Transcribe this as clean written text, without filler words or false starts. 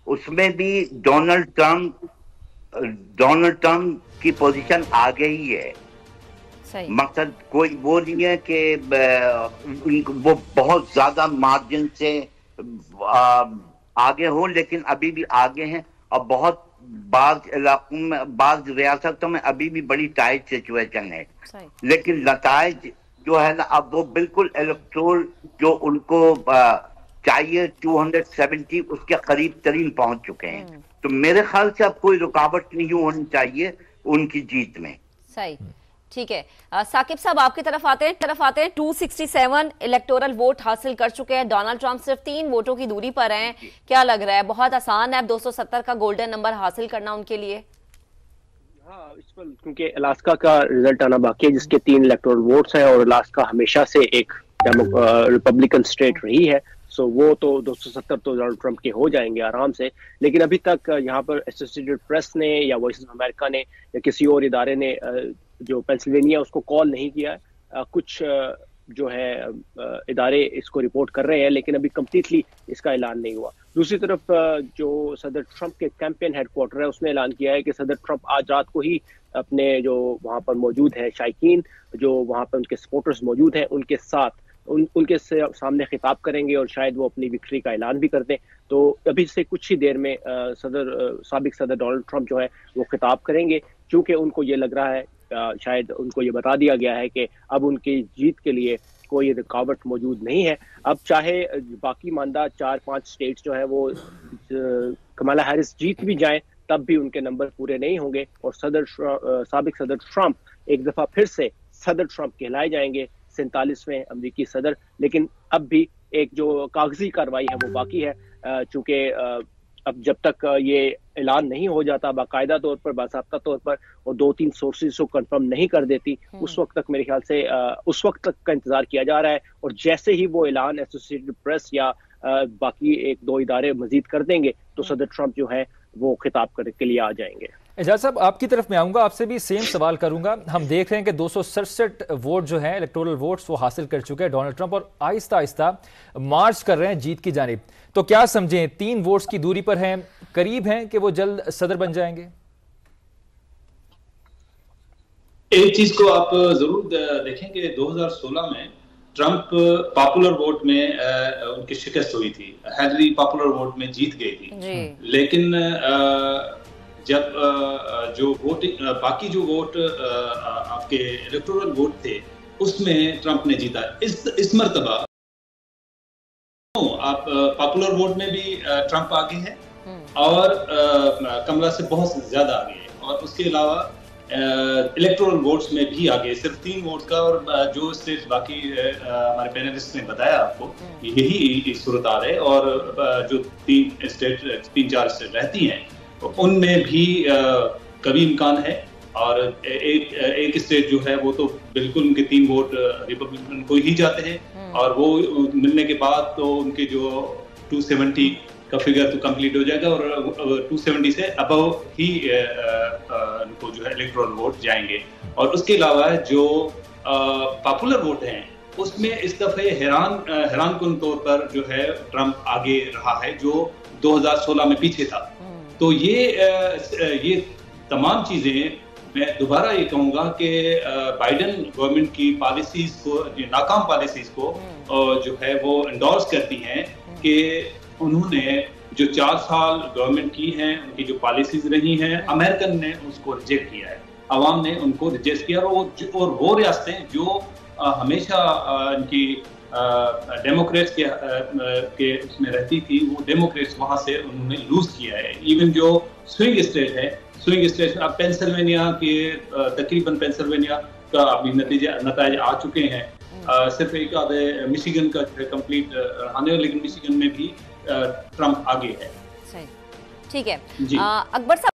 उसमें भी Donald Trump Donald Trump की पोजीशन आगे ही है। सही। मकसद कोई वो नहीं है कि वो बहुत ज्यादा मार्जिन से आ, आगे हो, लेकिन अभी भी आगे हैं। और बहुत बाज इलाकों में, बाज रियासतों में अभी भी बड़ी टाइट सिचुएशन है। सही। लेकिन नताइज जो है ना, अब वो बिल्कुल इलेक्टोरल जो उनको चाहिए 270 उसके करीब तरीन पहुंच चुके हैं। तो मेरे ख्याल से अब कोई रुकावट नहीं होनी चाहिए उनकी जीत में। सही। ठीक है, साकिब साहब आपकी तरफ आते हैं 267 इलेक्टोरल वोट हासिल कर चुके हैं डोनाल्ड ट्रंप, सिर्फ 3 वोटों की दूरी पर हैं। क्या लग रहा है, बहुत आसान है अब 270 का गोल्डन नंबर हासिल करना उनके लिए? हाँ, इस पर क्योंकि अलास्का का रिजल्ट आना बाकी है, जिसके 3 इलेक्टोरल वोट्स हैं, और अलास्का हमेशा से एक रिपब्लिकन स्टेट रही है। सो वो तो 270 तो डोनाल्ड ट्रंप के हो जाएंगे आराम से। लेकिन अभी तक यहाँ पर एसोसिएटेड प्रेस ने या वॉइस ऑफ अमेरिका ने या किसी और इदारे ने जो पेंसिल्वेनिया उसको कॉल नहीं किया है। कुछ जो है इदारे इसको रिपोर्ट कर रहे हैं, लेकिन अभी कंप्लीटली इसका ऐलान नहीं हुआ। दूसरी तरफ जो सदर ट्रंप के कैंपेन हेडक्वार्टर है, उसने ऐलान किया है कि सदर ट्रंप आज रात को ही अपने जो वहां पर मौजूद है शायकीन, जो वहां पर उनके सपोर्टर्स मौजूद हैं, उनके साथ उनके सामने खिताब करेंगे और शायद वो अपनी विक्ट्री का ऐलान भी कर दें। तो अभी से कुछ ही देर में साबिक सदर डोनाल्ड ट्रंप जो है वो खिताब करेंगे, क्योंकि उनको ये लग रहा है, शायद उनको ये बता दिया गया है कि अब उनकी जीत के लिए कोई रुकावट मौजूद नहीं है। अब चाहे बाकी मानदा 4-5 स्टेट्स जो है वो कमला हैरिस जीत भी जाएं, तब भी उनके नंबर पूरे नहीं होंगे और साबिक सदर ट्रंप एक दफा फिर से सदर ट्रंप कहलाए जाएंगे, 47वें अमेरिकी सदर। लेकिन अब भी एक जो कागजी कार्रवाई है वो बाकी है, चूंकि अब जब तक ये ऐलान नहीं हो जाता बाकायदा तौर पर, बासाब्ता तौर पर, और 2-3 सोर्सेज को कंफर्म नहीं कर देती, उस वक्त तक मेरे ख्याल से उस वक्त तक का इंतजार किया जा रहा है। और जैसे ही वो ऐलान एसोसिएटेड प्रेस या बाकी 1-2 इदारे मजीद कर देंगे, तो सदर ट्रंप जो है वो खिताब करने के लिए आ जाएंगे। एजाज साहब, आपकी तरफ में आऊंगा, आपसे भी सेम सवाल करूंगा। हम देख रहे हैं कि 267 वोट जो हैं इलेक्टोरल वोट्स वो हासिल कर चुके हैं डोनाल्ड ट्रंप और आहिस्ता आहिस्ता मार्च कर रहे हैं जीत की जानिब। तो क्या समझें, 3 वोट्स की दूरी पर हैं, करीब हैं कि वो जल्द सदर बन जाएंगे? एक चीज को आप जरूर देखें कि 2016 में ट्रंप पॉपुलर वोट में उनकी शिकस्त हुई थी, हिलरी पॉपुलर वोट में जीत गई थी। लेकिन जब जो वोटिंग बाकी जो वोट आपके इलेक्टोरल वोट थे उसमें ट्रंप ने जीता। इस मर्तबा आप पॉपुलर वोट में भी ट्रंप आगे है और कमला से बहुत ज्यादा आगे है, और उसके अलावा इलेक्टोरल वोट्स में भी आगे, सिर्फ 3 वोट का। और जो स्टेट बाकी हमारे पैनलिस्ट ने बताया आपको, यही सूरत हाल है। और जो 3-4 स्टेट रहती हैं उनमें भी कभी इम्कान है। और एक स्टेट जो है वो तो बिल्कुल उनके 3 वोट रिपब्लिकन को ही जाते हैं, और वो मिलने के बाद तो उनके जो 270 का फिगर तो कंप्लीट हो जाएगा, और 270 से अबव ही उनको जो है इलेक्टोरल वोट जाएंगे। और उसके अलावा जो पॉपुलर वोट हैं उसमें इस दफे हैरानकुन तौर पर जो है ट्रंप आगे रहा है, जो 2016 में पीछे था। तो ये तमाम चीजें मैं दोबारा ये कहूंगा कि बाइडेन गवर्नमेंट की पॉलिसीज को, नाकाम पॉलिसीज को जो है वो एंडोर्स करती हैं, कि उन्होंने जो 4 साल गवर्नमेंट की हैं, उनकी जो पॉलिसीज रही हैं, अमेरिकन ने उसको रिजेक्ट किया है, अवाम ने उनको रिजेक्ट किया। और वो रियासतें जो हमेशा इनकी डेमोक्रेट्स के उसमें रहती थी, वो डेमोक्रेट्स वहां से उन्होंने लूज किया है। इवन जो स्विंग स्टेट है, स्विंग स्टेट अब पेंसिल्वेनिया के तकरीबन पेंसिल्वेनिया का अभी नतीजे आ चुके हैं। सिर्फ एक आधे मिशिगन का कंप्लीट आने वाले, लेकिन मिशिगन में भी ट्रंप आगे है। ठीक है। अकबर साहब